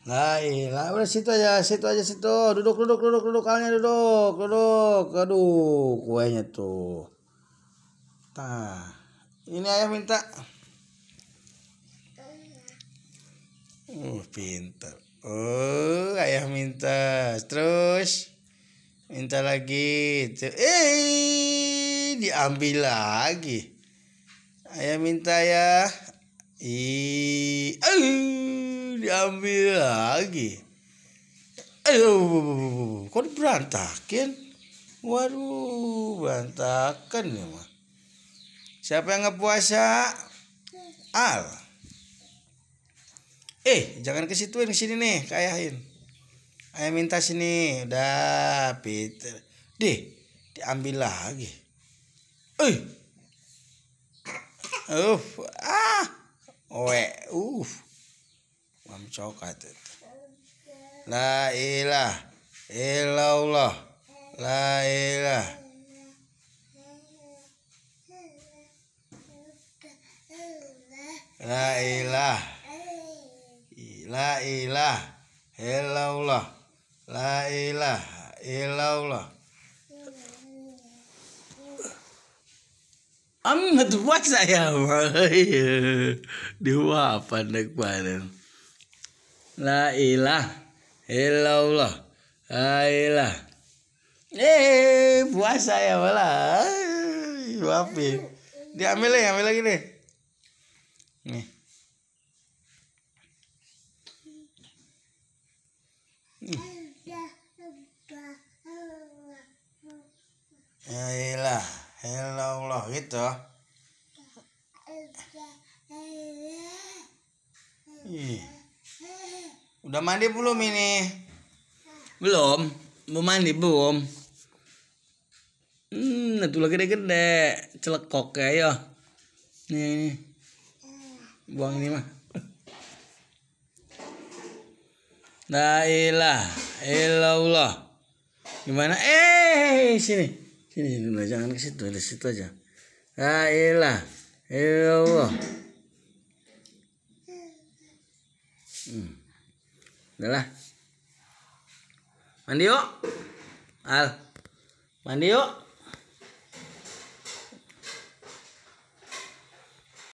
La ilah, udah situ aja, situ. Duduk, kalnya duduk. Aduh, kuenya tuh. Nah, ini ayah minta. Pintar. Oh, ayah minta. Terus minta lagi. Diambil lagi. Ayah minta ya. Diambil lagi. Kok berantakin? Waduh, berantakan ya mah. Siapa yang ngepuasa? Al. Jangan ke situ, ke sini nih, ke ayahin. Ayah minta sini, udah, Peter. Diambil lagi. Mam cokat itu. La ilah illallah. La ilah. La ilah. La ilah illallah. La ilah illallah. Amat buat saya. Apa kemarin. La ilah illallah. La ilah. Puasa ya malah. Maafin. Diambil lagi nih. Nih. La ilah illallah gitu. Udah mandi belum ini? Belum. Mau mandi belum? Itu lagi gede-gede. Celekok ya, yo. Nih. Buang ini mah. La ilah illallah. Gimana? Sini. Jangan ke situ, di situ aja. La ilah illallah. Udahlah. Mandi yuk. Al. Mandi yuk.